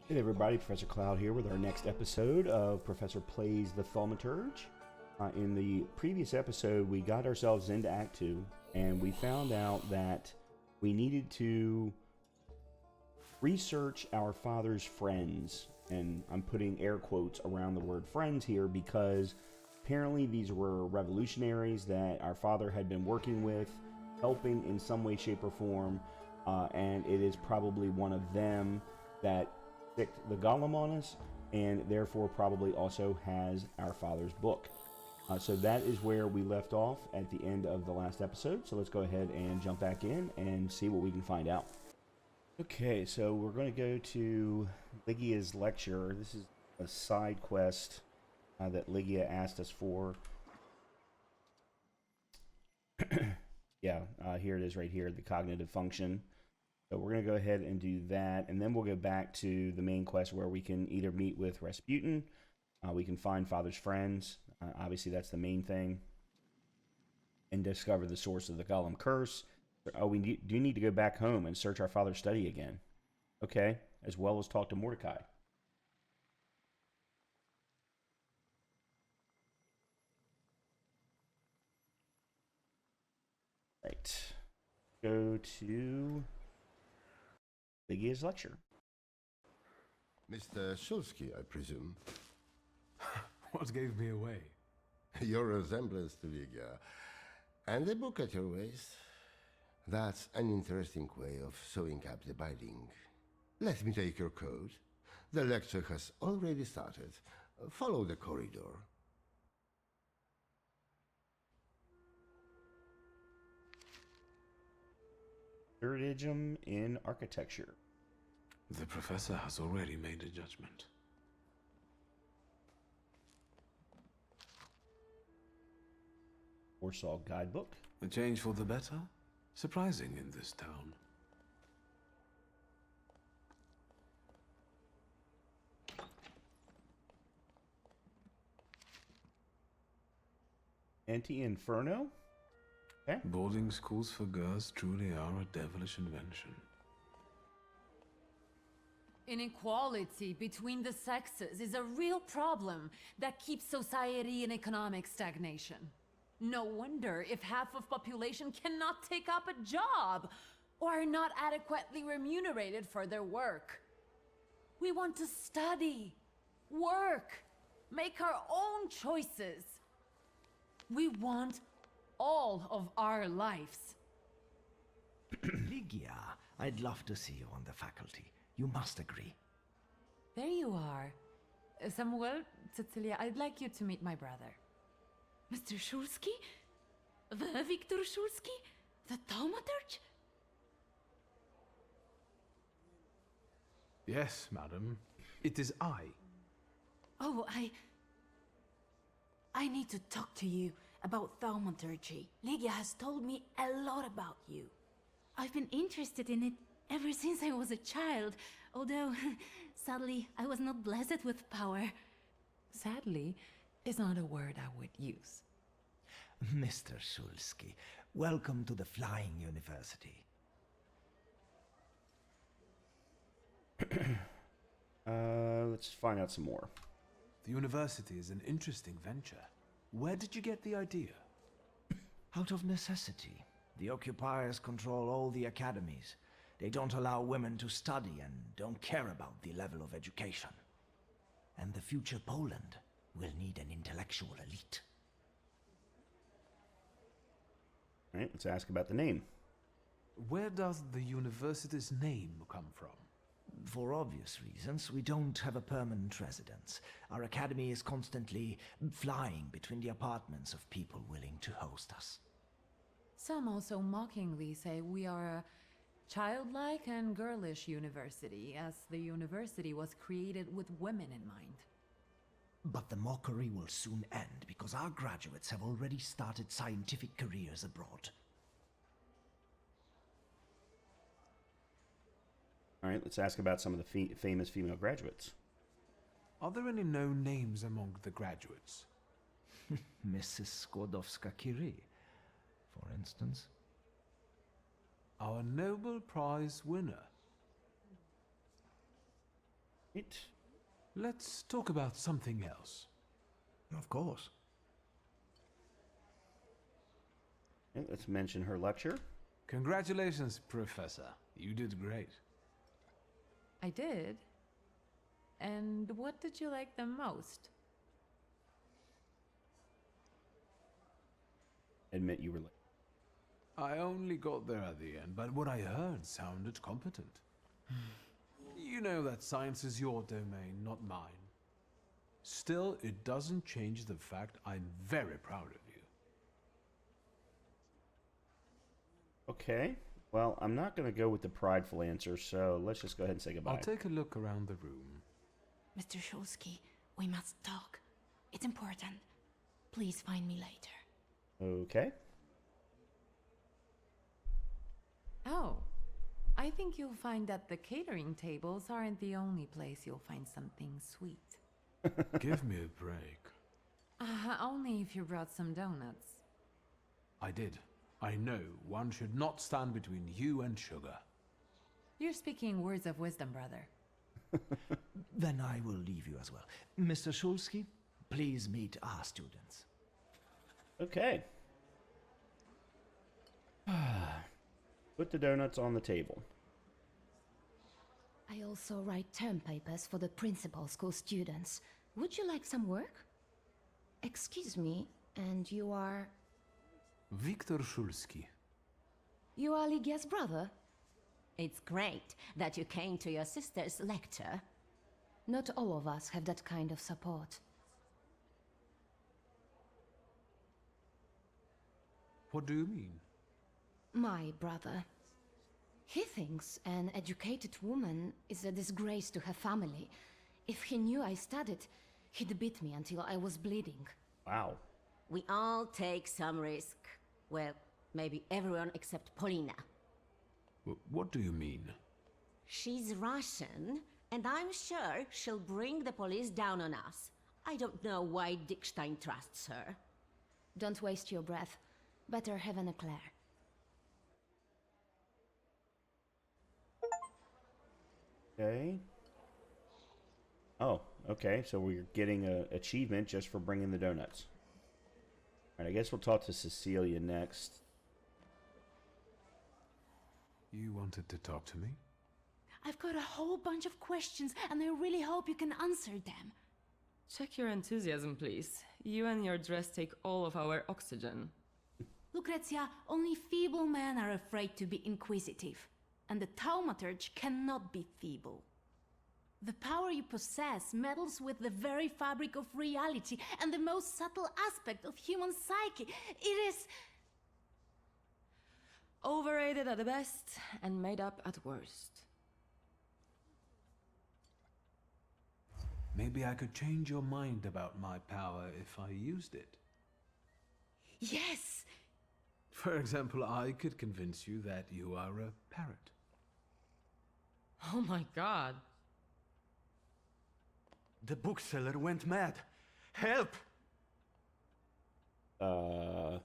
Hey everybody, Professor Cloud here with our next episode of Professor Plays the Thaumaturge. In the previous episode, we got ourselves into Act 2, and we found out that we needed to research our father's friends. And I'm putting air quotes around the word friends here because apparently these were revolutionaries that our father had been working with, helping in some way, shape, or form, and it is probably one of them that the golem on us, and therefore probably also has our father's book. So that is where we left off at the end of the last episode. So let's go ahead and jump back in and see what we can find out. Okay, so we're going to go to Lygia's lecture. This is a side quest that Lygia asked us for. Yeah, here it is right here, the cognitive function. So we're going to go ahead and do that, and then we'll go back to the main quest where we can either meet with Rasputin, we can find Father's friends, obviously that's the main thing, and discover the source of the Golem curse. Oh, we do need to go back home and search our father's study again. Okay, as well as talk to Mordecai. Right, go to Lygia's lecture. Mr. Shulsky, I presume. What gave me away? Your resemblance to Ligia. And the book at your waist. That's an interesting way of sewing up the binding. Let me take your coat. The lecture has already started. Follow the corridor. Heritage in architecture. The professor has already made a judgment. Warsaw Guidebook. A change for the better? Surprising in this town. Anti-Inferno. Okay. Boarding schools for girls truly are a devilish invention. Inequality between the sexes is a real problem that keeps society in economic stagnation. No wonder if half of population cannot take up a job or are not adequately remunerated for their work. We want to study, work, make our own choices. We want all of our lives. Lygia, I'd love to see you on the faculty. You must agree. There you are. Samuel, Cecilia, I'd like you to meet my brother. Mr. Shulsky? The Victor Shulsky? The Thaumaturge? Yes, madam. It is I. Oh, I need to talk to you about Thaumaturgy. Lygia has told me a lot about you. I've been interested in it ever since I was a child, although, sadly, I was not blessed with power. Sadly, is not a word I would use. Mr. Shulsky, welcome to the Flying University. Let's find out some more. The university is an interesting venture. Where did you get the idea? Out of necessity. The occupiers control all the academies. They don't allow women to study and don't care about the level of education. And the future Poland will need an intellectual elite. All right, let's ask about the name. Where does the university's name come from? For obvious reasons, we don't have a permanent residence. Our academy is constantly flying between the apartments of people willing to host us. Some also mockingly say we are a childlike and girlish university, as the university was created with women in mind. But the mockery will soon end because our graduates have already started scientific careers abroad. All right, let's ask about some of the famous female graduates. Are there any known names among the graduates? Mrs. Skłodowska-Curie, for instance. Our Nobel Prize winner. Right. Let's talk about something else. Of course. Okay, let's mention her lecture. Congratulations, Professor. You did great. I did. And what did you like the most? Admit you were late. I only got there at the end, but what I heard sounded competent. You know that science is your domain, not mine. Still, it doesn't change the fact I'm very proud of you. Okay. Well, I'm not going to go with the prideful answer, so let's just go ahead and say goodbye. I'll take a look around the room. Mr. Shulsky, we must talk. It's important. Please find me later. Okay. Oh, I think you'll find that the catering tables aren't the only place you'll find something sweet. Give me a break. Only if you brought some donuts. I did. I know one should not stand between you and sugar. You're speaking words of wisdom, brother. Then I will leave you as well. Mr. Shulsky, please meet our students. Okay. Put the donuts on the table. I also write term papers for the principal school students. Would you like some work? Excuse me, and you are... Viktor Shulsky. You are Lygia's brother? It's great that you came to your sister's lecture. Not all of us have that kind of support. What do you mean? My brother. He thinks an educated woman is a disgrace to her family. If he knew I studied, he'd beat me until I was bleeding. Wow. We all take some risk. Well, maybe everyone except Polina. What do you mean? She's Russian, and I'm sure she'll bring the police down on us. I don't know why Dickstein trusts her. Don't waste your breath. Better have an eclair. Okay. Oh, okay. So we're getting an achievement just for bringing the donuts. All right, I guess we'll talk to Cecilia next. You wanted to talk to me? I've got a whole bunch of questions, and I really hope you can answer them. Check your enthusiasm, please. You and your dress take all of our oxygen. Lucrezia, only feeble men are afraid to be inquisitive, and the Thaumaturge cannot be feeble. The power you possess meddles with the very fabric of reality and the most subtle aspect of human psyche. It is... Overrated at the best and made up at worst. Maybe I could change your mind about my power if I used it. Yes! For example, I could convince you that you are a parrot. Oh my god. The bookseller went mad. Help!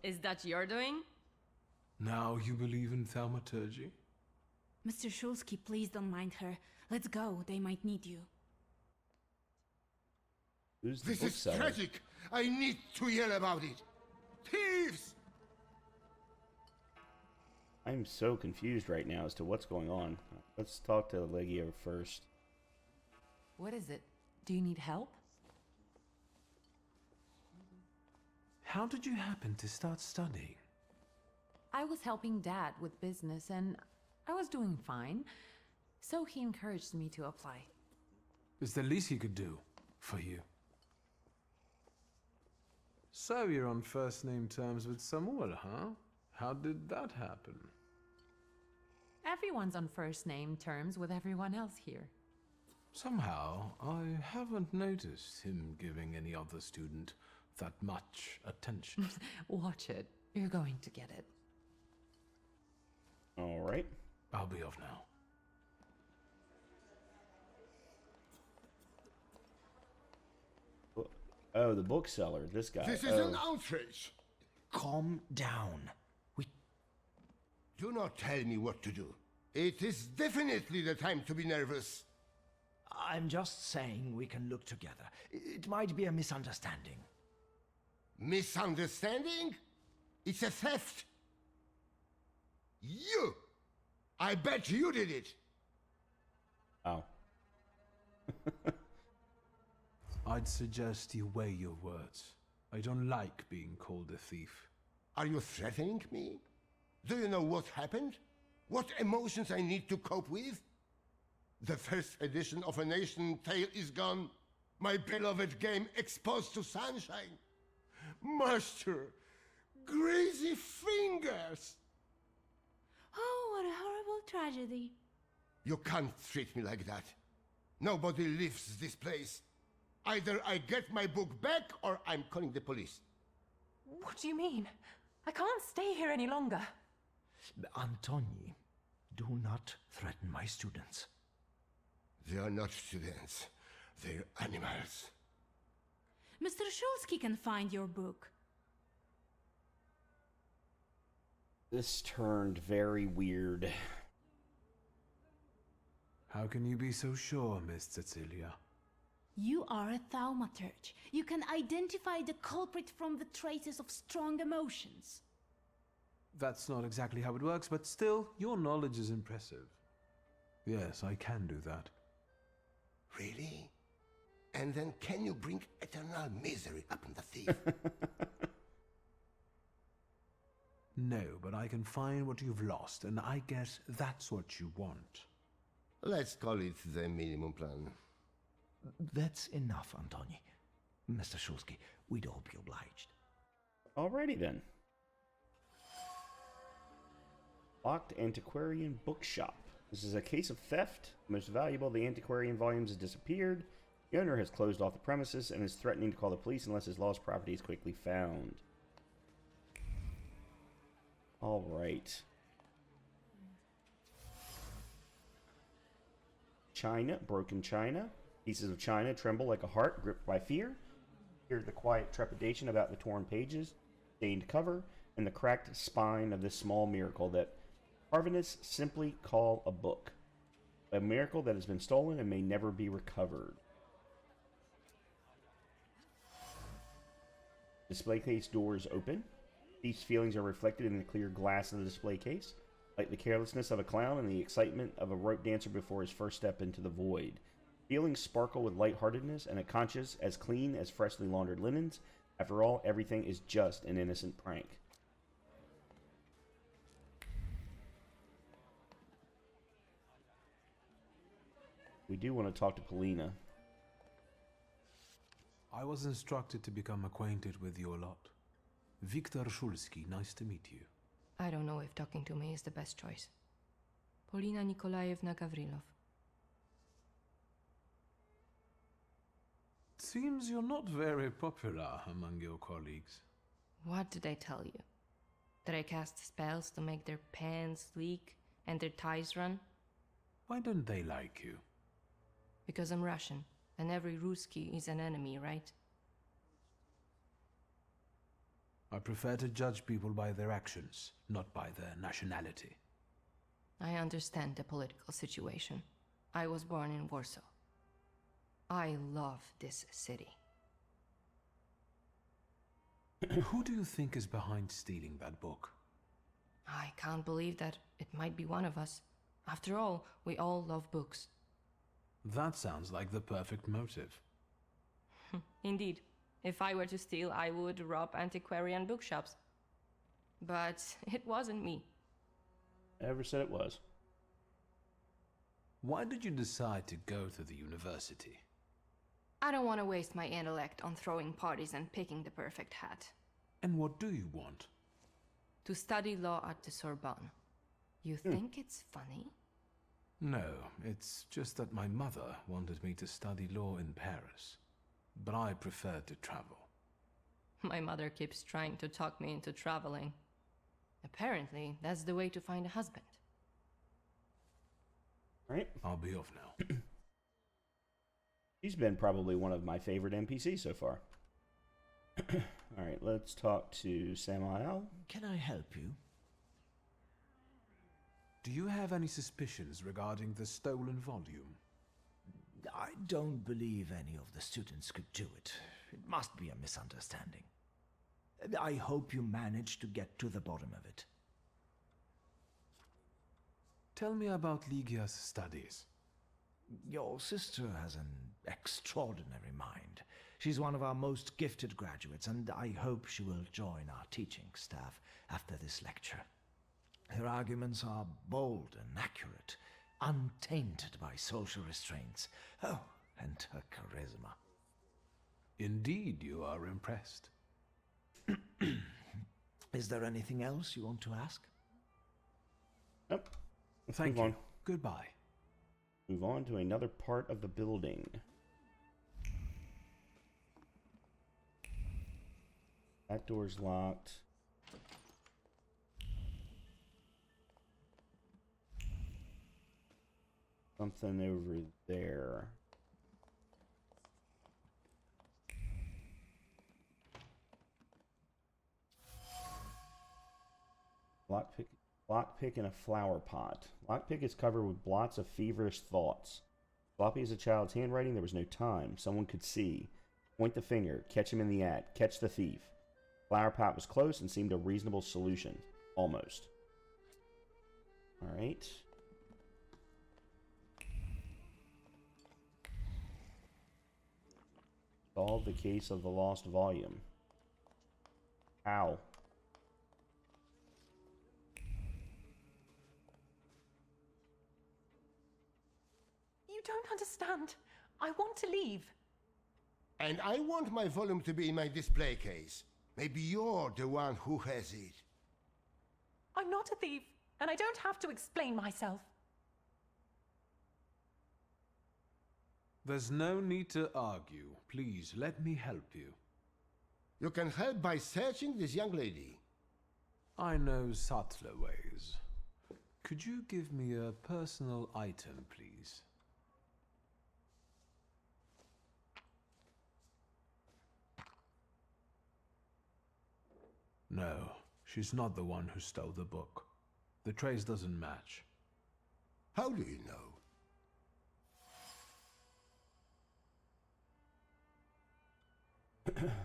Is that your doing? Now you believe in thaumaturgy? Mr. Shulsky, please don't mind her. Let's go, they might need you. Who's the This is bookseller? tragic. I need to yell about it. Thieves! I'm so confused right now as to what's going on. Let's talk to Lygia first. What is it? Do you need help? How did you happen to start studying? I was helping Dad with business and I was doing fine, so he encouraged me to apply. It's the least he could do for you. So you're on first name terms with Samuel, huh? How did that happen? Everyone's on first name terms with everyone else here. Somehow, I haven't noticed him giving any other student that much attention. Watch it. You're going to get it. All right. I'll be off now. Oh, the bookseller. This guy. This is an outrage. Calm down. Do not tell me what to do. It is definitely the time to be nervous. I'm just saying we can look together. It might be a misunderstanding. Misunderstanding? It's a theft. You! I bet you did it! Oh. I'd suggest you weigh your words. I don't like being called a thief. Are you threatening me? Do you know what happened? What emotions I need to cope with? The first edition of A Nation Tale is gone. My beloved game exposed to sunshine. Master, greasy fingers! Oh, what a horrible tragedy. You can't treat me like that. Nobody leaves this place. Either I get my book back or I'm calling the police. What do you mean? I can't stay here any longer. Antoni, do not threaten my students. They are not students. They're animals. Mr. Shulsky can find your book. This turned very weird. How can you be so sure, Miss Cecilia? You are a Thaumaturge. You can identify the culprit from the traces of strong emotions. That's not exactly how it works, but still, your knowledge is impressive. Yes, I can do that. Really? And then can you bring eternal misery upon the thief? No, but I can find what you've lost, and I guess that's what you want. Let's call it the minimum plan. That's enough, Antoni. Mr. Shulsky, we'd all be obliged. Alrighty then. Locked antiquarian bookshop. This is a case of theft. The most valuable of the antiquarian volumes has disappeared. The owner has closed off the premises and is threatening to call the police unless his lost property is quickly found. Alright. China, broken china. Pieces of china tremble like a heart gripped by fear. Hear the quiet trepidation about the torn pages, stained cover, and the cracked spine of this small miracle that carvinists simply call a book. A miracle that has been stolen and may never be recovered. Display case doors open. These feelings are reflected in the clear glass of the display case, like the carelessness of a clown and the excitement of a rope dancer before his first step into the void. Feelings sparkle with lightheartedness and a conscience as clean as freshly laundered linens. After all, everything is just an innocent prank. We do want to talk to Polina. I was instructed to become acquainted with your lot. Viktor Shulsky, nice to meet you. I don't know if talking to me is the best choice. Polina Nikolaevna Gavrilov. Seems you're not very popular among your colleagues. What did I tell you? That I cast spells to make their pants leak and their ties run? Why don't they like you? Because I'm Russian, and every Ruski is an enemy, right? I prefer to judge people by their actions, not by their nationality. I understand the political situation. I was born in Warsaw. I love this city. Who do you think is behind stealing that book? I can't believe that it might be one of us. After all, we all love books. That sounds like the perfect motive. Indeed. If I were to steal, I would rob antiquarian bookshops. But it wasn't me. Ever said it was. Why did you decide to go to the university? I don't want to waste my intellect on throwing parties and picking the perfect hat. And what do you want? To study law at the Sorbonne. You think it's funny? No, it's just that my mother wanted me to study law in Paris. But I prefer to travel. My mother keeps trying to talk me into traveling. Apparently, that's the way to find a husband. Alright. I'll be off now. She's been probably one of my favorite NPCs so far. Alright, let's talk to Samael. Can I help you? Do you have any suspicions regarding the stolen volume? I don't believe any of the students could do it. It must be a misunderstanding. I hope you manage to get to the bottom of it. Tell me about Ligia's studies. Your sister has an extraordinary mind. She's one of our most gifted graduates, and I hope she will join our teaching staff after this lecture. Her arguments are bold and accurate, untainted by social restraints. Oh, and her charisma. Indeed, you are impressed. Is there anything else you want to ask? Nope. Let's Thank move you. on. Goodbye. Move on to another part of the building. That door's locked. Something over there. Lockpick in a flower pot. Lockpick is covered with blots of feverish thoughts. Sloppy as a child's handwriting, there was no time. Someone could see. Point the finger. Catch him in the act. Catch the thief. Flower pot was close and seemed a reasonable solution. Almost. Alright. Solve the case of the lost volume. Ow. You don't understand. I want to leave. And I want my volume to be in my display case. Maybe you're the one who has it. I'm not a thief, and I don't have to explain myself. There's no need to argue. Please, let me help you. You can help by searching this young lady. I know subtler ways. Could you give me a personal item, please? No, she's not the one who stole the book. The trace doesn't match. How do you know?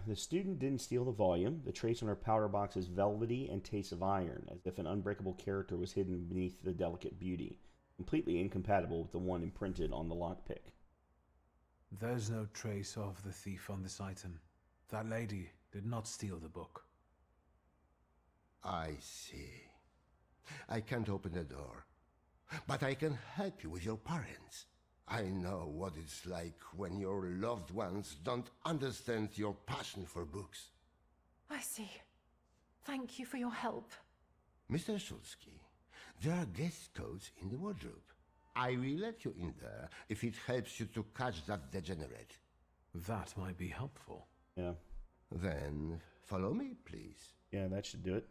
The student didn't steal the volume. The trace on her powder box is velvety and tastes of iron, as if an unbreakable character was hidden beneath the delicate beauty, completely incompatible with the one imprinted on the lockpick. There's no trace of the thief on this item. That lady did not steal the book. I see. I can't open the door, but I can help you with your parents. I know what it's like when your loved ones don't understand your passion for books. I see. Thank you for your help. Mr. Szulski, there are guest coats in the wardrobe. I will let you in there if it helps you to catch that degenerate. That might be helpful. Yeah. Then follow me, please. Yeah, that should do it.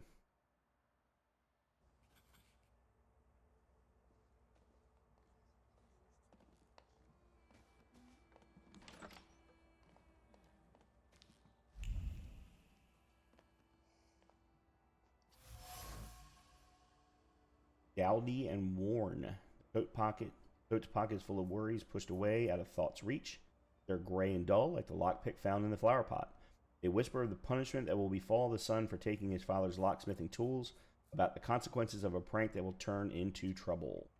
Dowdy and worn. Coat's pockets full of worries pushed away out of thought's reach. They're gray and dull, like the lockpick found in the flower pot. They whisper of the punishment that will befall the son for taking his father's locksmithing tools, about the consequences of a prank that will turn into trouble.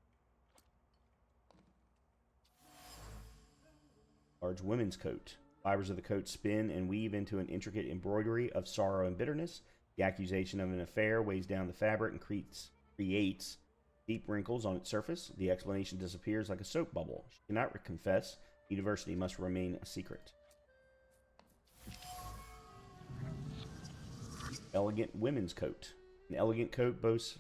Large women's coat. Fibers of the coat spin and weave into an intricate embroidery of sorrow and bitterness. The accusation of an affair weighs down the fabric and creates deep wrinkles on its surface. The explanation disappears like a soap bubble. She cannot confess. University must remain a secret. Elegant women's coat. An elegant coat boasts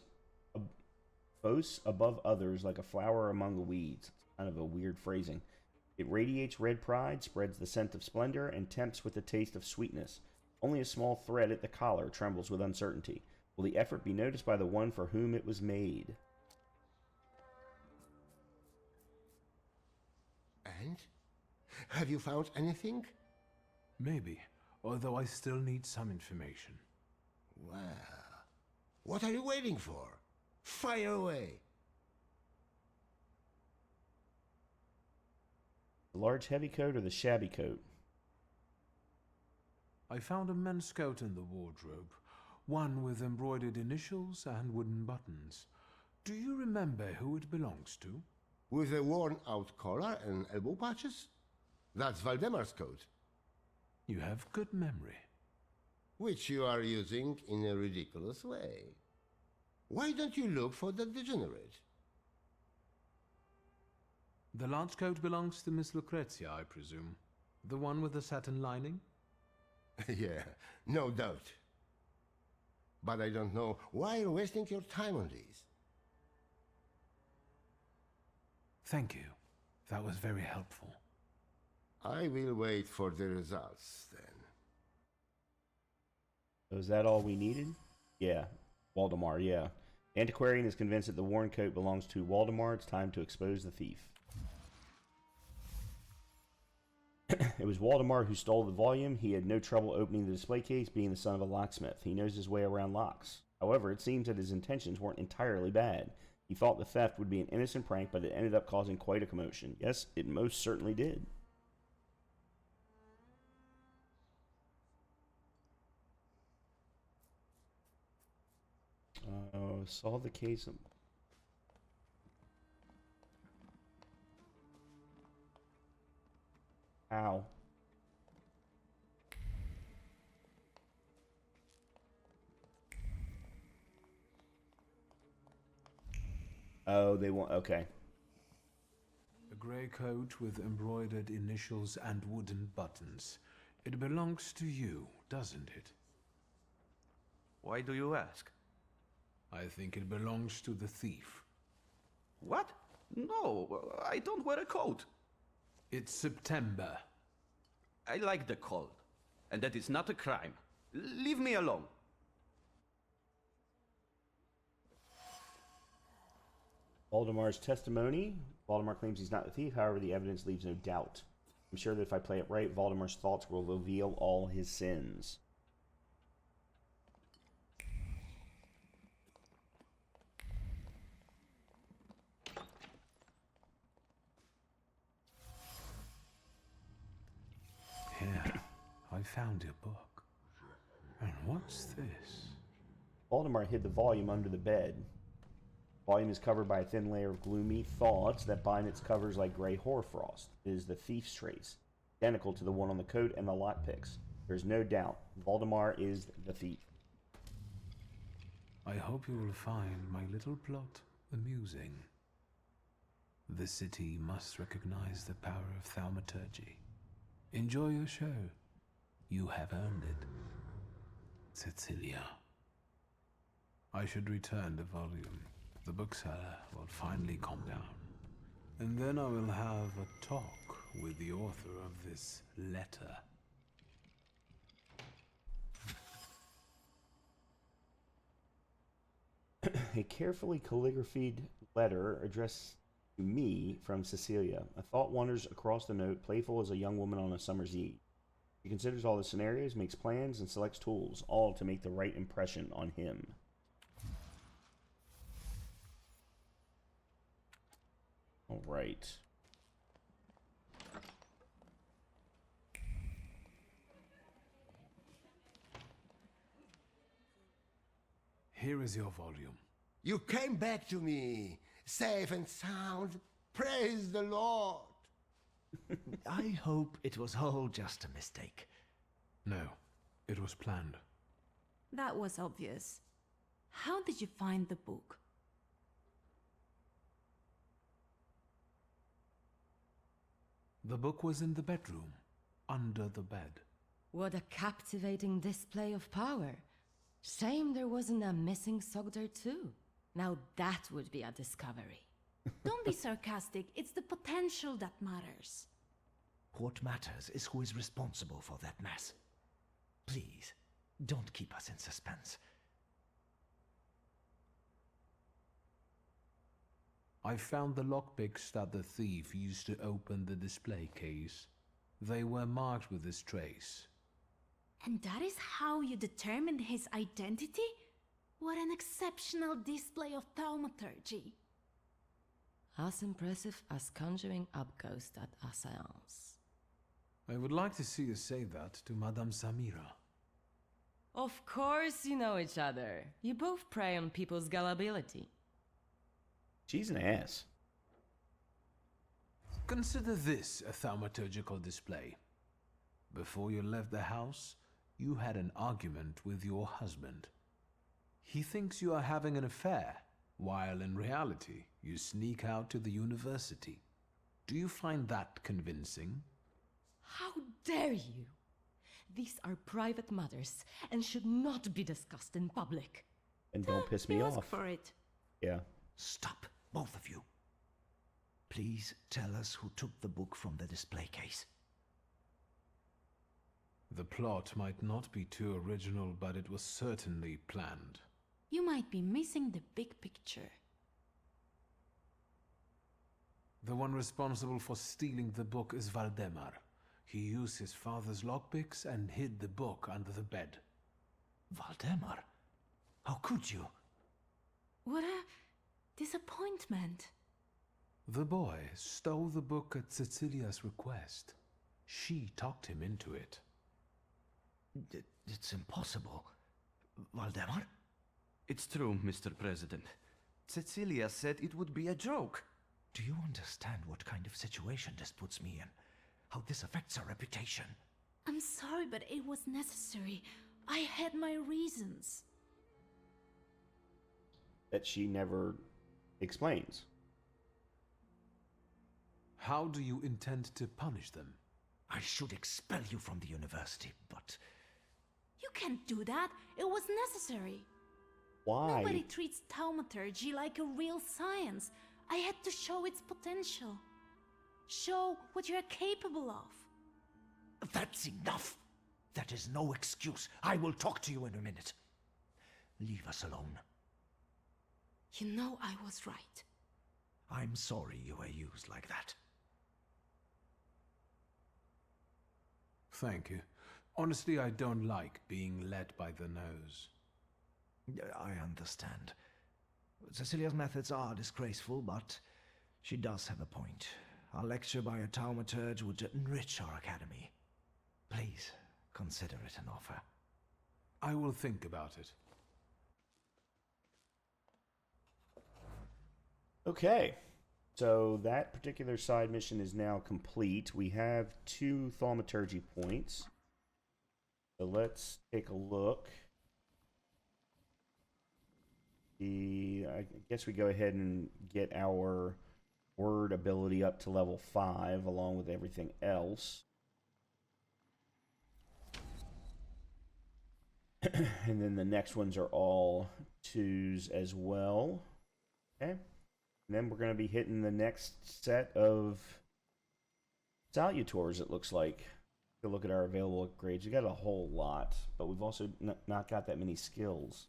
above others like a flower among the weeds. It's kind of a weird phrasing. It radiates red pride, spreads the scent of splendor, and tempts with the taste of sweetness. Only a small thread at the collar trembles with uncertainty. Will the effort be noticed by the one for whom it was made? And? Have you found anything? Maybe, although I still need some information. Well, what are you waiting for? Fire away. The large heavy coat or the shabby coat? I found a men's coat in the wardrobe, one with embroidered initials and wooden buttons. Do you remember who it belongs to? With a worn-out collar and elbow patches? That's Valdemar's coat, You have good memory. which you are using in a ridiculous way. Why don't you look for that degenerate? The large coat belongs to Miss Lucrezia, I presume. The one with the satin lining? Yeah, no doubt. But I don't know why you're wasting your time on these. Thank you. That was very helpful. I will wait for the results then. So is that all we needed? Yeah. Waldemar, yeah. The antiquarian is convinced that the worn coat belongs to Waldemar. It's time to expose the thief. It was Waldemar who stole the volume. He had no trouble opening the display case, being the son of a locksmith. He knows his way around locks. However, it seems that his intentions weren't entirely bad. He thought the theft would be an innocent prank, but it ended up causing quite a commotion. Yes, it most certainly did. Solve the case. Ow. Oh, they want... Okay. A grey coat with embroidered initials and wooden buttons. It belongs to you, doesn't it? Why do you ask? I think it belongs to the thief. What? No, I don't wear a coat. It's September. I like the cold, and that is not a crime. Leave me alone. Waldemar's testimony. Waldemar claims he's not the thief, however, the evidence leaves no doubt. I'm sure that if I play it right, Waldemar's thoughts will reveal all his sins. Here, I found your book. And what's this? Waldemar hid the volume under the bed. The volume is covered by a thin layer of gloomy thoughts that bind its covers like gray hoarfrost. It is the thief's trace, identical to the one on the coat and the lockpicks. There is no doubt, Waldemar is the thief. I hope you will find my little plot amusing. The city must recognize the power of Thaumaturge. Enjoy your show. You have earned it. Cecilia. I should return the volume. The bookseller will finally calm down. And then I will have a talk with the author of this letter. A carefully calligraphied letter addressed to me from Cecilia. A thought wanders across the note, playful as a young woman on a summer's eve. She considers all the scenarios, makes plans, and selects tools, all to make the right impression on him. All right. Here is your volume. You came back to me, safe and sound. Praise the Lord. I hope it was all just a mistake. No, it was planned. That was obvious. How did you find the book? The book was in the bedroom, under the bed. What a captivating display of power. Shame there wasn't a missing sock there too. Now that would be a discovery. Don't be sarcastic. It's the potential that matters. What matters is who is responsible for that mess. Please, don't keep us in suspense. I found the lockpicks that the thief used to open the display case. They were marked with this trace. And that is how you determined his identity? What an exceptional display of thaumaturgy. as impressive as conjuring up ghosts at a seance. I would like to see you say that to Madame Samira. Of course you know each other. You both prey on people's gullibility. She's an ass. Consider this a thaumaturgical display. Before you left the house, you had an argument with your husband. He thinks you are having an affair, while in reality, you sneak out to the university. Do you find that convincing? How dare you? These are private matters and should not be discussed in public. And don't piss me You off. ask for it. Yeah. Stop, both of you. Please tell us who took the book from the display case. The plot might not be too original, but it was certainly planned. You might be missing the big picture. The one responsible for stealing the book is Valdemar. He used his father's lockpicks and hid the book under the bed. Valdemar? How could you? What a disappointment. The boy stole the book at Cecilia's request. She talked him into it. It's impossible. Valdemar? It's true, Mr. President. Cecilia said it would be a joke. Do you understand what kind of situation this puts me in? How this affects our reputation? I'm sorry, but it was necessary. I had my reasons. That she never explains. How do you intend to punish them? I should expel you from the university, but... You can't do that. It was necessary. Why? Nobody treats thaumaturgy like a real science. I had to show its potential. Show what you're capable of. That's enough! That is no excuse. I will talk to you in a minute. Leave us alone. You know I was right. I'm sorry you were used like that. Thank you. Honestly, I don't like being led by the nose. I understand. Cecilia's methods are disgraceful, but she does have a point. A lecture by a Thaumaturge would enrich our academy. Please, consider it an offer. I will think about it. Okay. So that particular side mission is now complete. We have 2 thaumaturgy points. So let's take a look. I guess we go ahead and get our word ability up to level 5 along with everything else. And then the next ones are all 2s as well. Okay. And then we're going to be hitting the next set of Salutors, it looks like. To look at our available upgrades. We got a whole lot, but we've also not got that many skills.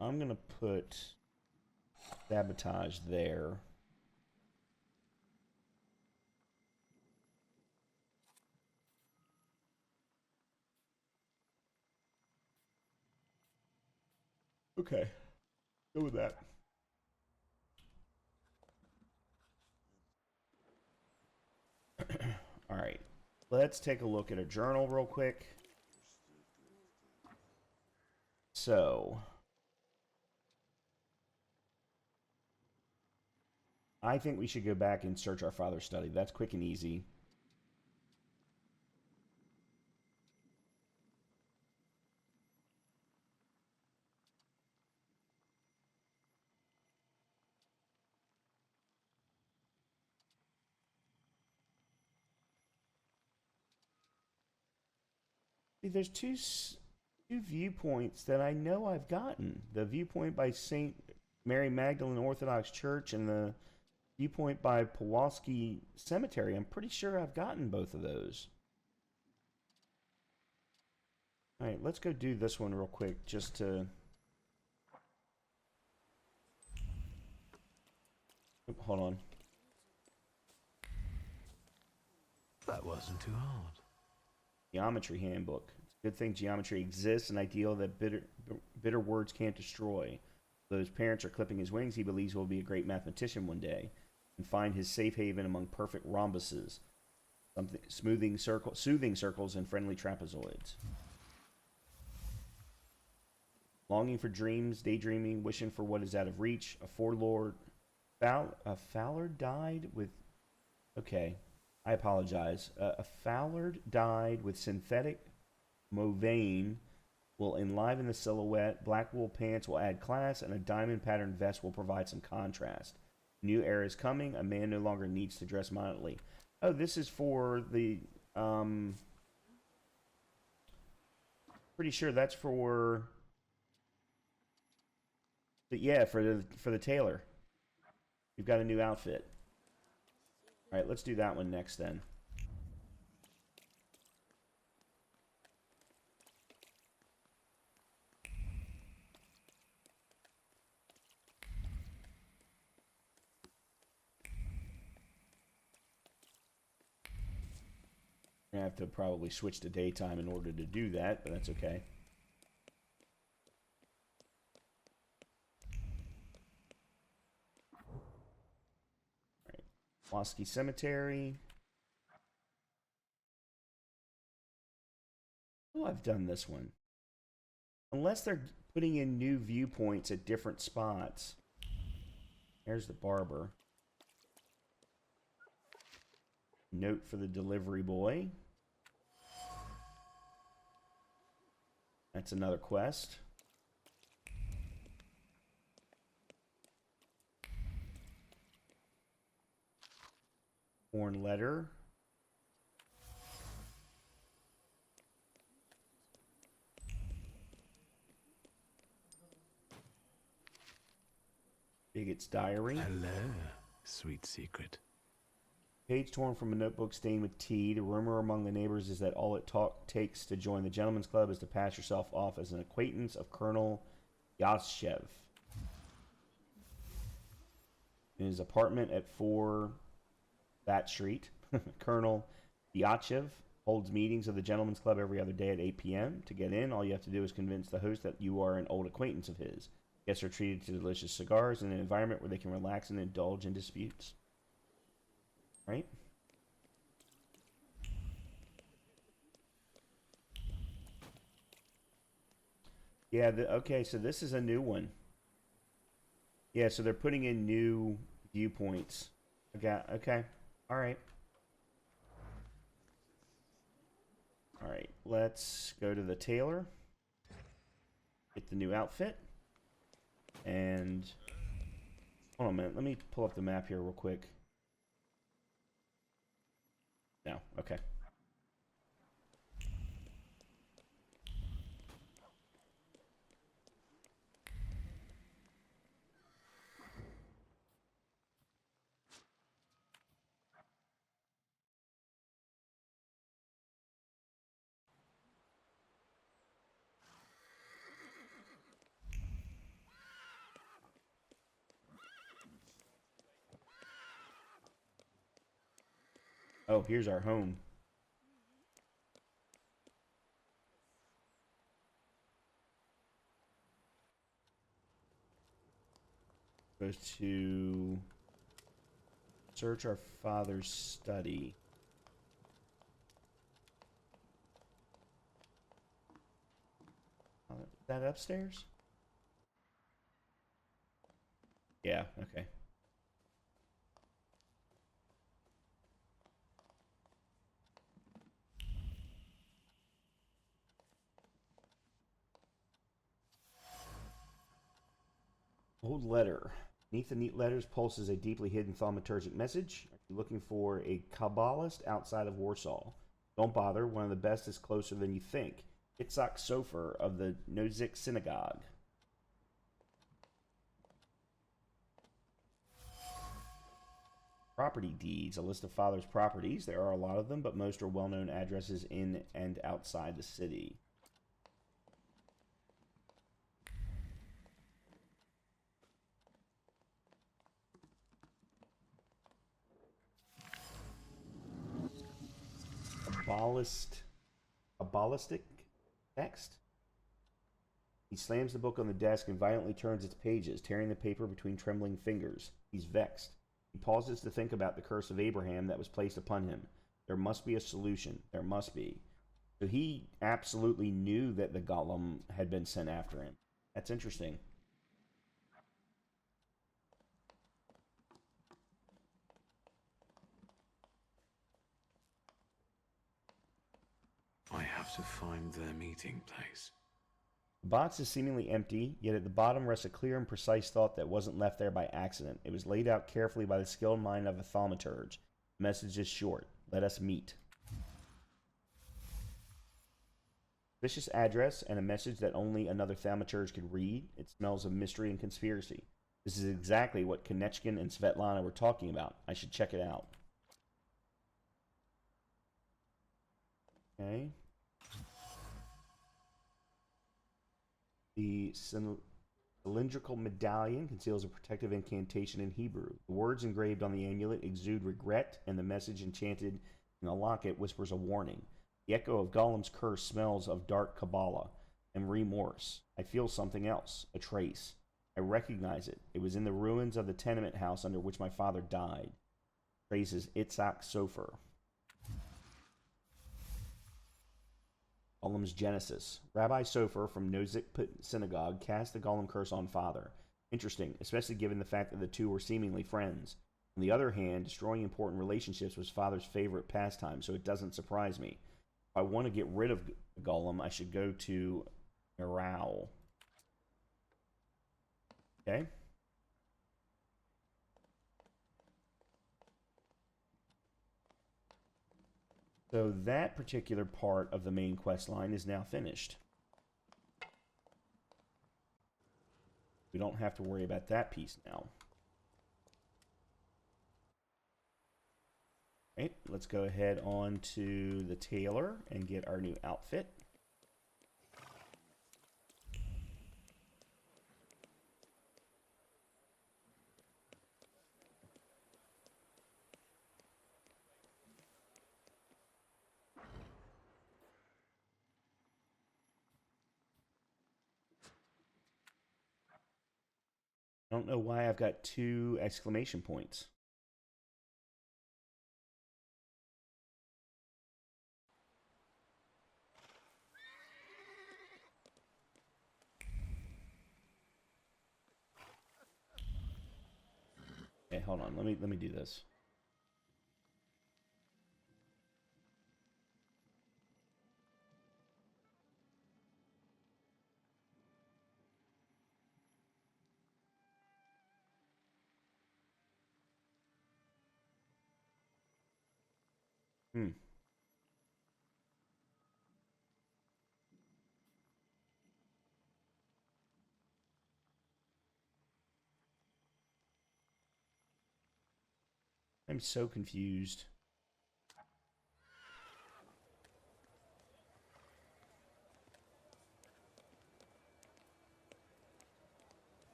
I'm going to put sabotage there. Okay, go with that. All right, let's take a look at a journal real quick. So, I think we should go back and search our father's study. That's quick and easy. See, there's two viewpoints that I know I've gotten. The viewpoint by St. Mary Magdalene Orthodox Church and the viewpoint by Pulaski Cemetery. I'm pretty sure I've gotten both of those. Alright, let's go do this one real quick just to... Hold on. That wasn't too hard. Geometry handbook. It's a good thing geometry exists, an ideal that bitter words can't destroy. Though his parents are clipping his wings, he believes he will be a great mathematician one day and find his safe haven among perfect rhombuses, soothing circles, and friendly trapezoids. Longing for dreams, daydreaming, wishing for what is out of reach. A Fowler died with... Okay, I apologize. A Fallard dyed with synthetic Mauveine will enliven the silhouette. Black wool pants will add class, and a diamond patterned vest will provide some contrast. New era is coming. A man no longer needs to dress modestly. Oh, this is for the... pretty sure that's for... But yeah, for the tailor. We've got a new outfit. All right, let's do that one next then. I have to probably switch to daytime in order to do that, but that's okay. Mosky Cemetery. Oh, I've done this one. Unless they're putting in new viewpoints at different spots. There's the barber. Note for the delivery boy. That's another quest. Torn letter. Bigot's diary. Hello, sweet secret. Page torn from a notebook stained with tea. The rumor among the neighbors is that all it takes to join the gentleman's club is to pass yourself off as an acquaintance of Colonel Yashev. In his apartment at 4 that street, Colonel Yashev holds meetings of the gentleman's club every other day at 8 p.m. To get in, all you have to do is convince the host that you are an old acquaintance of his. Guests are treated to delicious cigars in an environment where they can relax and indulge in disputes. Right? Yeah, okay, so this is a new one. Yeah, so they're putting in new viewpoints. Okay. Alright. Alright, let's go to the tailor. Get the new outfit. And... hold on a minute, let me pull up the map here real quick. No, okay. Oh, here's our home. Goes to search our father's study. Is that upstairs? Yeah, okay. Old letter. Beneath the neat letters pulses a deeply hidden thaumaturgic message. Are you looking for a Kabbalist outside of Warsaw? Don't bother, one of the best is closer than you think. Itzhak Sofer of the Nozick Synagogue. Property deeds. A list of father's properties. There are a lot of them, but most are well-known addresses in and outside the city. Kabbalistic text. He slams the book on the desk and violently turns its pages, tearing the paper between trembling fingers. He's vexed. He pauses to think about the curse of Abraham that was placed upon him. There must be a solution. There must be. So he absolutely knew that the golem had been sent after him. That's interesting. I have to find their meeting place. The box is seemingly empty, yet at the bottom rests a clear and precise thought that wasn't left there by accident. It was laid out carefully by the skilled mind of a thaumaturge. The message is short. Let us meet. Vicious address and a message that only another thaumaturge could read. It smells of mystery and conspiracy. This is exactly what Konechkin and Svetlana were talking about. I should check it out. Okay. The cylindrical medallion conceals a protective incantation in Hebrew. The words engraved on the amulet exude regret, and the message enchanted in the locket whispers a warning. The echo of Golem's curse smells of dark Kabbalah and remorse. I feel something else, a trace. I recognize it. It was in the ruins of the tenement house under which my father died. The trace is Itzhak Sofer. Golem's genesis. Rabbi Sofer from Nozik Synagogue cast the Golem curse on father. Interesting, especially given the fact that the two were seemingly friends. On the other hand, destroying important relationships was father's favorite pastime, so it doesn't surprise me. If I want to get rid of the Golem, I should go to Merau. Okay. So that particular part of the main quest line is now finished. We don't have to worry about that piece now. Okay, let's go ahead on to the tailor and get our new outfit. I don't know why I've got 2 exclamation points. Okay, hold on. Let me do this. I'm so confused.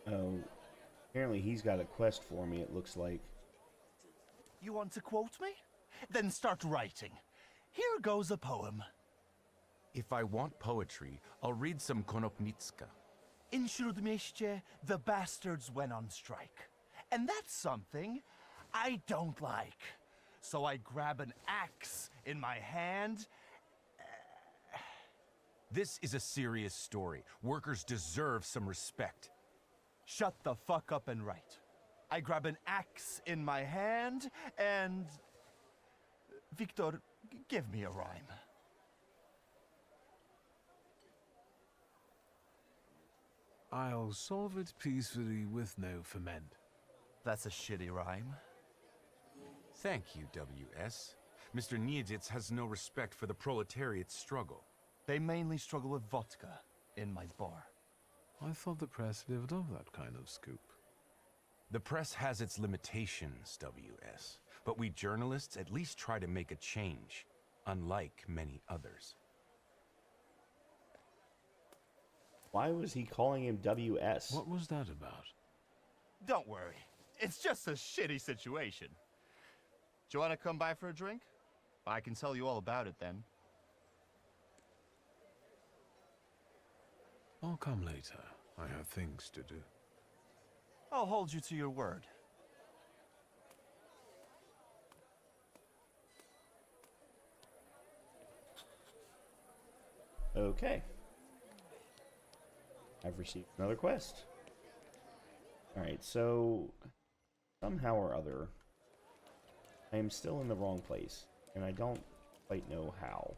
Oh, apparently he's got a quest for me, it looks like. You want to quote me? Then start writing. Here goes a poem. If I want poetry, I'll read some Konopnitska. In Śródmieście, the bastards went on strike. And that's something I don't like. So I grab an axe in my hand. This is a serious story. Workers deserve some respect. Shut the fuck up and write. I grab an axe in my hand and... Victor, give me a rhyme. I'll solve it peacefully with no ferment. That's a shitty rhyme. Thank you, W.S. Mr. Niedzitz has no respect for the proletariat's struggle. They mainly struggle with vodka in my bar. I thought the press lived off that kind of scoop. The press has its limitations, WS, but we journalists at least try to make a change, unlike many others. Why was he calling him WS? What was that about? Don't worry. It's just a shitty situation. Do you want to come by for a drink? I can tell you all about it then. I'll come later. I have things to do. I'll hold you to your word. Okay. I've received another quest. Alright, so somehow or other, I am still in the wrong place, and I don't quite know how.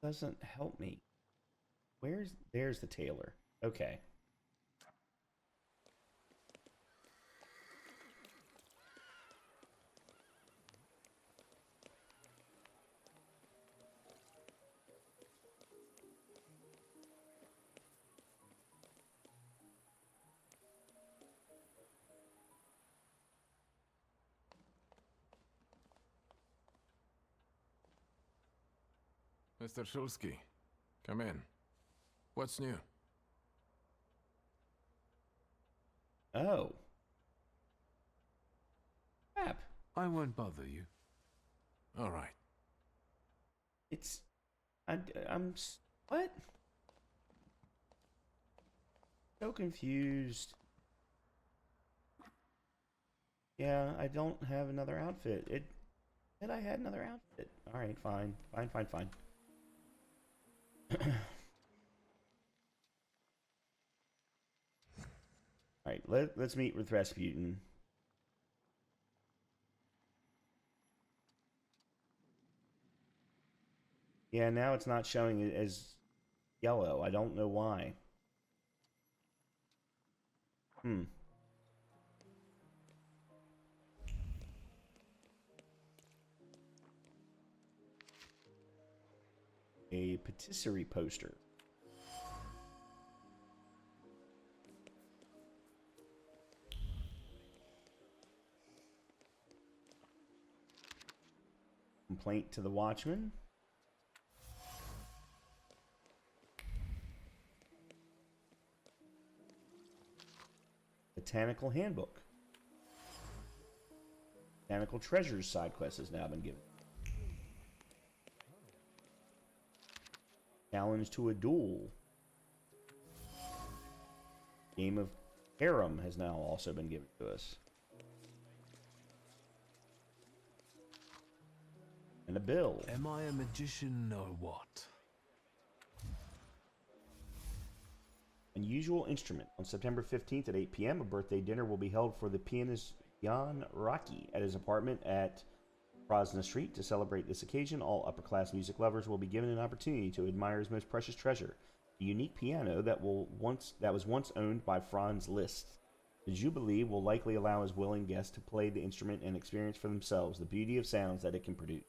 Doesn't help me. There's the tailor. Okay. Mr. Shulsky, come in. What's new? Oh. Crap. I won't bother you. All right. It's... I'm... What? So confused. Yeah, I don't have another outfit. It said I had another outfit. Alright, fine. Fine. Alright, let's meet with Rasputin. Yeah, now it's not showing it as yellow. I don't know why. A patisserie poster. Complaint to the Watchman. Botanical Handbook. Botanical Treasures side quest has now been given. Challenge to a duel. Game of Harem has now also been given to us. And a bill. Am I a magician or what? Unusual instrument. On September 15th at 8 p.m., a birthday dinner will be held for the pianist Jan Raki at his apartment at Prasna Street. To celebrate this occasion, all upper-class music lovers will be given an opportunity to admire his most precious treasure, a unique piano that was once owned by Franz Liszt. The Jubilee will likely allow his willing guests to play the instrument and experience for themselves the beauty of sounds that it can produce.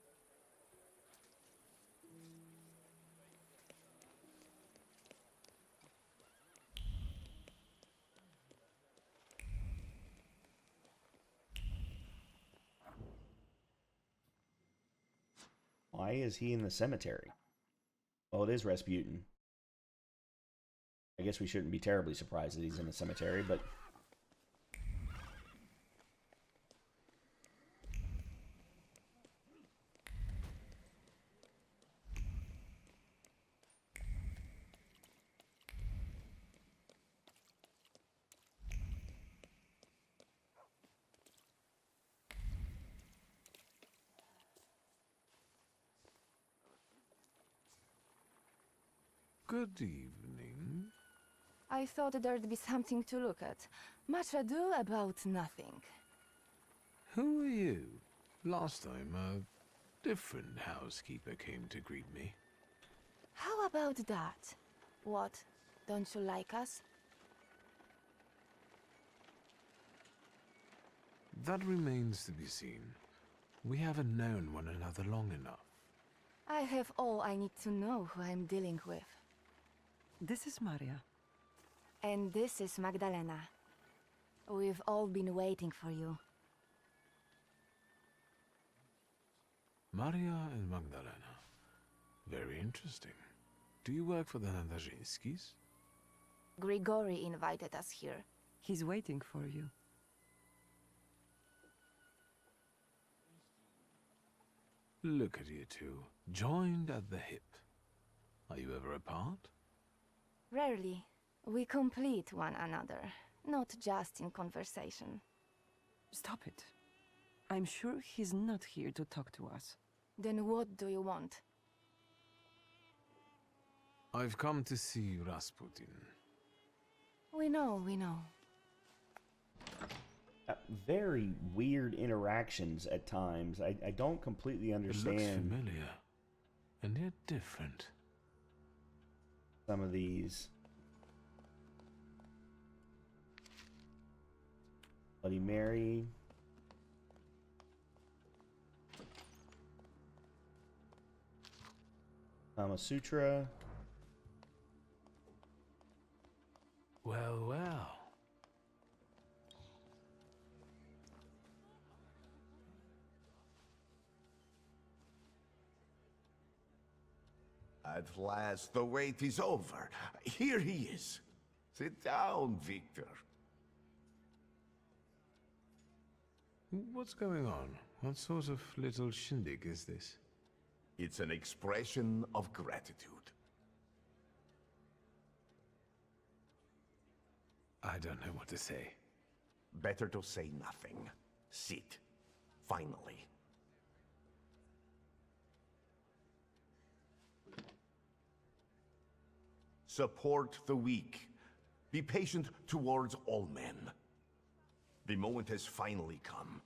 Why is he in the cemetery? Well, it is Rasputin. I guess we shouldn't be terribly surprised that he's in the cemetery, but... Good evening. I thought there'd be something to look at. Much ado about nothing. Who are you? Last time, a different housekeeper came to greet me. How about that? What? Don't you like us? That remains to be seen. We haven't known one another long enough. I have all I need to know who I'm dealing with. This is Maria. And this is Magdalena. We've all been waiting for you. Maria and Magdalena. Very interesting. Do you work for the Nandarzinskis? Grigori invited us here. He's waiting for you. Look at you two, joined at the hip. Are you ever apart? Rarely. We complete one another, not just in conversation. Stop it. I'm sure he's not here to talk to us. Then what do you want? I've come to see Rasputin. We know, we know. Very weird interactions at times. I don't completely understand. It looks familiar, and yet different. Some of these. Bloody Mary. Kama Sutra. Well, well. At last, the wait is over. Here he is. Sit down, Victor. What's going on? What sort of little shindig is this? It's an expression of gratitude. I don't know what to say. Better to say nothing. Sit. Finally. Support the weak. Be patient towards all men. The moment has finally come.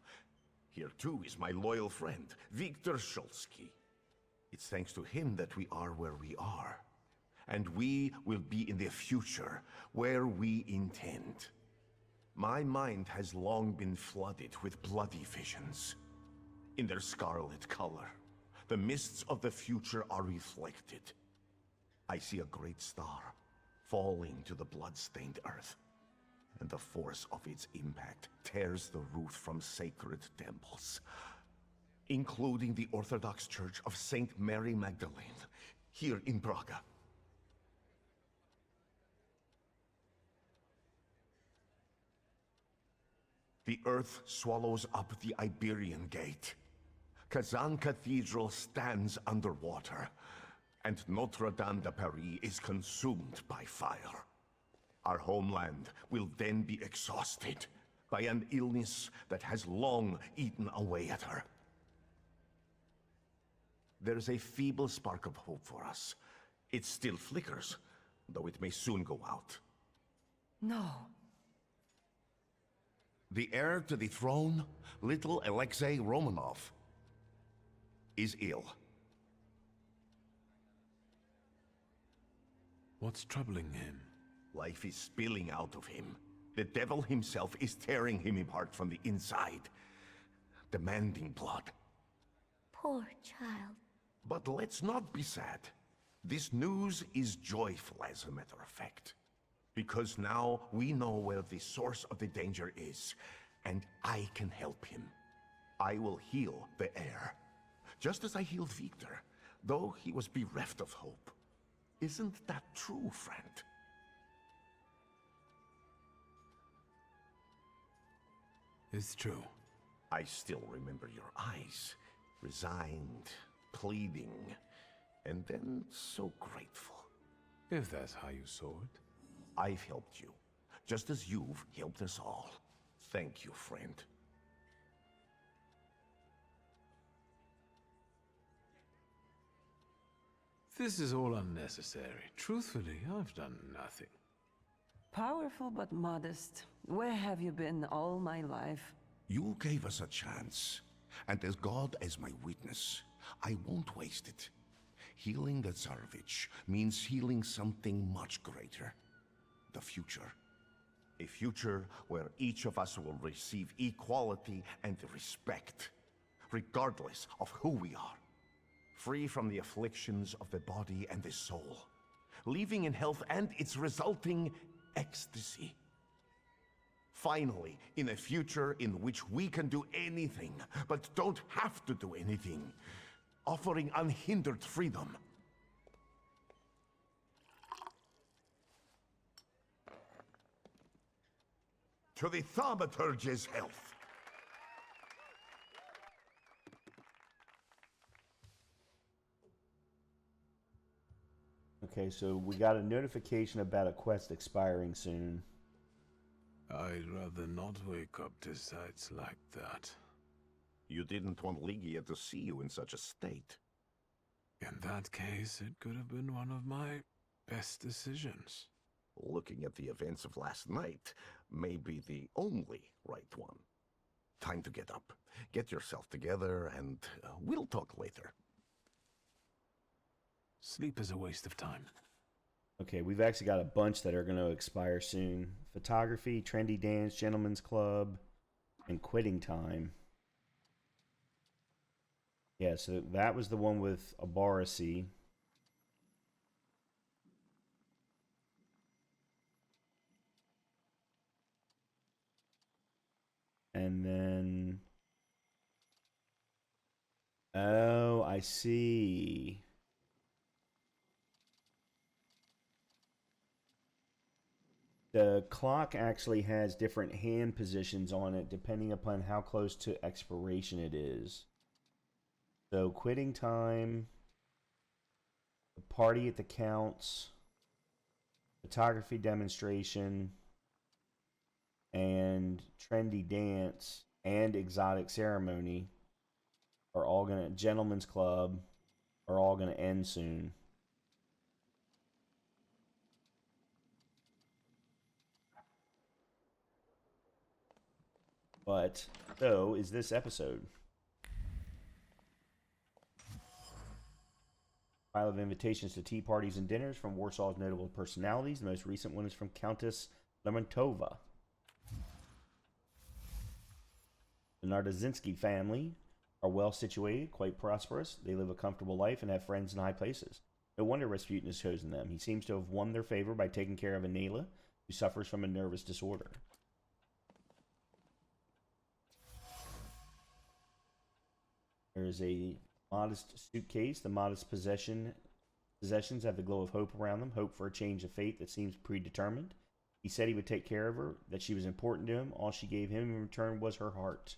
Here too is my loyal friend, Viktor Shulsky. It's thanks to him that we are where we are. And we will be in the future, where we intend. My mind has long been flooded with bloody visions. In their scarlet color, the mists of the future are reflected. I see a great star falling to the blood-stained earth, and the force of its impact tears the root from sacred temples, including the Orthodox Church of Saint Mary Magdalene, here in Praga. The earth swallows up the Iberian Gate. Kazan Cathedral stands underwater, and Notre Dame de Paris is consumed by fire. Our homeland will then be exhausted by an illness that has long eaten away at her. There's a feeble spark of hope for us. It still flickers, though it may soon go out. No. The heir to the throne, little Alexei Romanov, is ill. What's troubling him? Life is spilling out of him. The devil himself is tearing him apart from the inside, demanding blood. Poor child. But let's not be sad. This news is joyful, as a matter of fact. Because now we know where the source of the danger is, and I can help him. I will heal the heir, just as I healed Victor, though he was bereft of hope. Isn't that true, friend? It's true. I still remember your eyes, resigned, pleading, and then so grateful. If that's how you saw it. I've helped you, just as you've helped us all. Thank you, friend. This is all unnecessary. Truthfully, I've done nothing. Powerful but modest. Where have you been all my life? You gave us a chance, and as God as my witness, I won't waste it. Healing the Tsarevich means healing something much greater. The future. A future where each of us will receive equality and respect, regardless of who we are. Free from the afflictions of the body and the soul. Living in health and its resulting ecstasy. Finally, in a future in which we can do anything, but don't have to do anything. Offering unhindered freedom. To the Thaumaturge's health. Okay, so we got a notification about a quest expiring soon. I'd rather not wake up to sights like that. You didn't want Ligia to see you in such a state. In that case, it could have been one of my best decisions. Looking at the events of last night may be the only right one. Time to get up. Get yourself together, and we'll talk later. Sleep is a waste of time. Okay, we've actually got a bunch that are going to expire soon. Photography, Trendy Dance, Gentleman's Club, and Quitting Time. Yeah, so that was the one with Abarasi. And then... Oh, I see. The clock actually has different hand positions on it depending upon how close to expiration it is. So Quitting Time, the Party at the Counts, Photography Demonstration, and Trendy Dance and Exotic Ceremony are all gonna, Gentleman's Club are all gonna end soon. But so is this episode. Pile of invitations to tea parties and dinners from Warsaw's notable personalities. The most recent one is from Countess Lermontova. The Nardazinski family are well situated, quite prosperous. They live a comfortable life and have friends in high places. No wonder Rasputin has chosen them. He seems to have won their favor by taking care of Anela, who suffers from a nervous disorder. There is a modest suitcase. The modest possessions have the glow of hope around them. Hope for a change of fate that seems predetermined. He said he would take care of her, that she was important to him. All she gave him in return was her heart.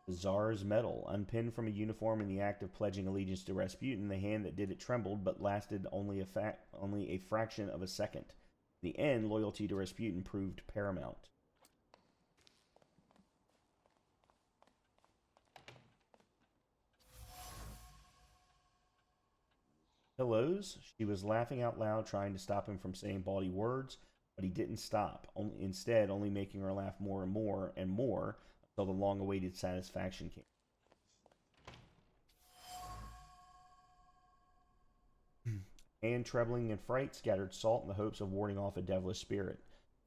The Tsar's medal, unpinned from a uniform in the act of pledging allegiance to Rasputin. The hand that did it trembled, but lasted only a fraction of a second. In the end, loyalty to Rasputin proved paramount. Pillows. She was laughing out loud, trying to stop him from saying bawdy words, but he didn't stop, instead only making her laugh more and more and more until the long-awaited satisfaction came. Anne, trembling in fright, scattered salt in the hopes of warding off a devilish spirit.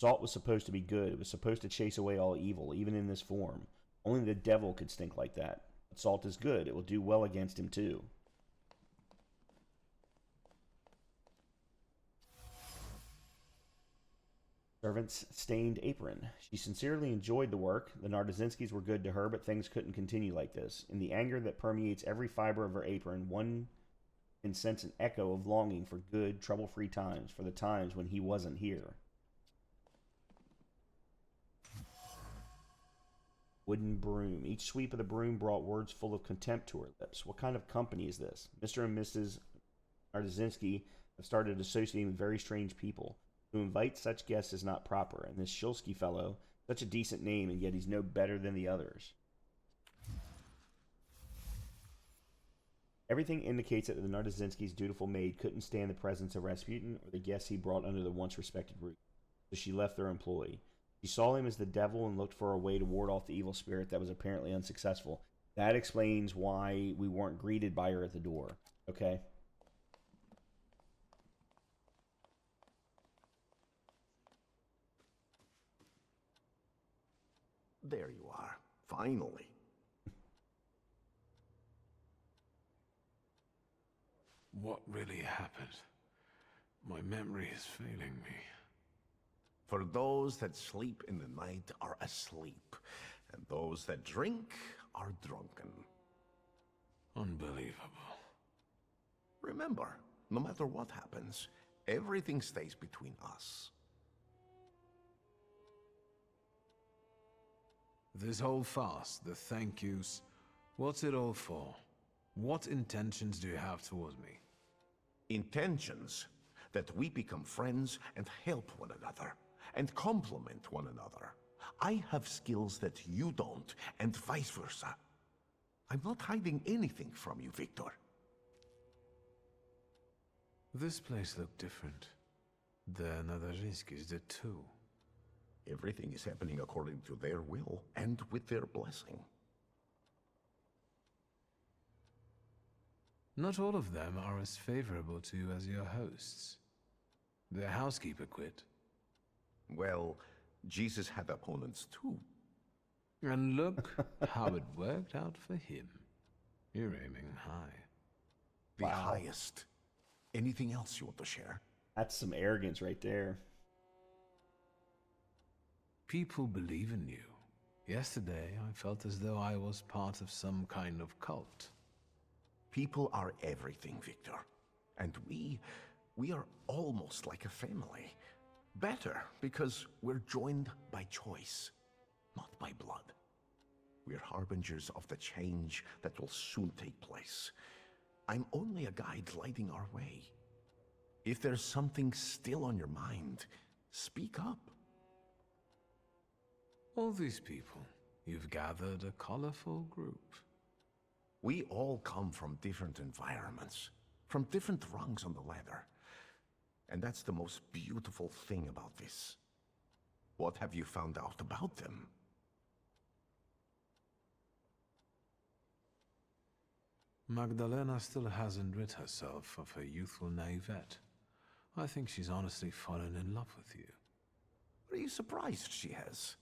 Salt was supposed to be good. It was supposed to chase away all evil, even in this form. Only the devil could stink like that. But salt is good. It will do well against him, too. Servant's stained apron. She sincerely enjoyed the work. The Nardazinskis were good to her, but things couldn't continue like this. In the anger that permeates every fiber of her apron, one can sense an echo of longing for good, trouble-free times, for the times when he wasn't here. Wooden broom. Each sweep of the broom brought words full of contempt to her lips. What kind of company is this? Mr. and Mrs. Nardazinski have started associating with very strange people. To invite such guests is not proper, and this Shulsky fellow, such a decent name, and yet he's no better than the others. Everything indicates that the Nardazinski's dutiful maid couldn't stand the presence of Rasputin or the guests he brought under the once respected roof, so she left their employ. She saw him as the devil and looked for a way to ward off the evil spirit that was apparently unsuccessful. That explains why we weren't greeted by her at the door. Okay? There you are. Finally. What really happened? My memory is failing me. For those that sleep in the night are asleep, and those that drink are drunken. Unbelievable. Remember, no matter what happens, everything stays between us. This whole farce, the thank yous, what's it all for? What intentions do you have toward me? Intentions that we become friends and help one another, and complement one another. I have skills that you don't, and vice versa. I'm not hiding anything from you, Victor. This place looked different. The Nardazinskis did too. Everything is happening according to their will, and with their blessing. Not all of them are as favorable to you as your hosts. Their housekeeper quit. Well, Jesus had opponents too. And look how it worked out for him. You're aiming high. The highest. Anything else you want to share? That's some arrogance right there. People believe in you. Yesterday, I felt as though I was part of some kind of cult. People are everything, Victor. And we are almost like a family. Better, because we're joined by choice, not by blood. We're harbingers of the change that will soon take place. I'm only a guide lighting our way. If there's something still on your mind, speak up. All these people, you've gathered a colorful group. We all come from different environments, from different rungs on the ladder. And that's the most beautiful thing about this. What have you found out about them? Magdalena still hasn't rid herself of her youthful naivete. I think she's honestly fallen in love with you. Are you surprised she has?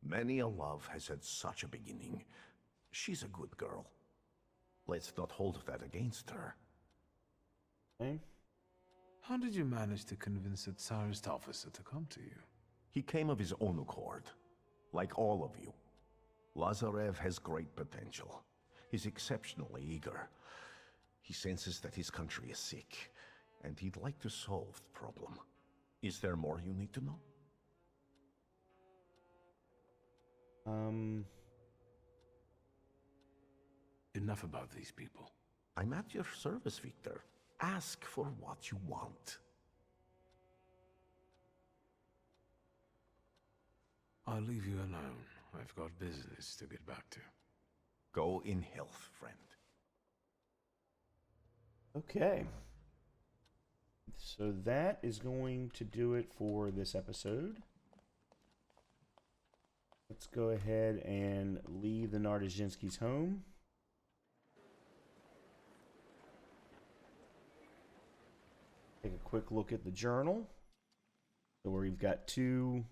Many a love has had such a beginning. She's a good girl. Let's not hold that against her. Okay. How did you manage to convince the Tsarist officer to come to you? He came of his own accord, like all of you. Lazarev has great potential. He's exceptionally eager. He senses that his country is sick, and he'd like to solve the problem. Is there more you need to know? Enough about these people. I'm at your service, Victor. Ask for what you want. I'll leave you alone. I've got business to get back to. Go in health, friend. Okay. So that is going to do it for this episode. Let's go ahead and leave the Nardazinski's home. Take a quick look at the journal. So where we've got 2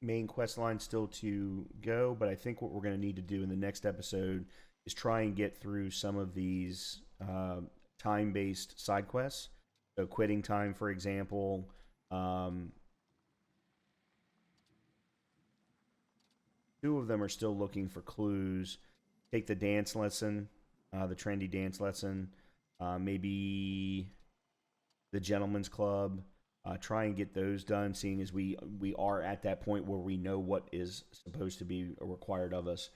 main quest lines still to go, but I think what we're going to need to do in the next episode is try and get through some of these time-based side quests. So quitting time, for example. 2 of them are still looking for clues. Take the dance lesson, the trendy dance lesson. Maybe the gentleman's club. Try and get those done, seeing as we are at that point where we know what is supposed to be required of us.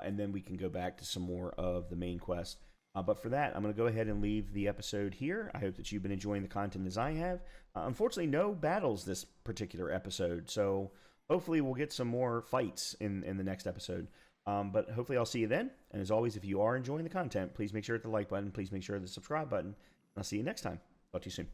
And then we can go back to some more of the main quest. But for that, I'm going to go ahead and leave the episode here. I hope that you've been enjoying the content as I have. Unfortunately, no battles this particular episode, so hopefully we'll get some more fights in the next episode. But hopefully I'll see you then. And as always, if you are enjoying the content, please make sure to hit the like button. Please make sure to hit the subscribe button. I'll see you next time. Talk to you soon.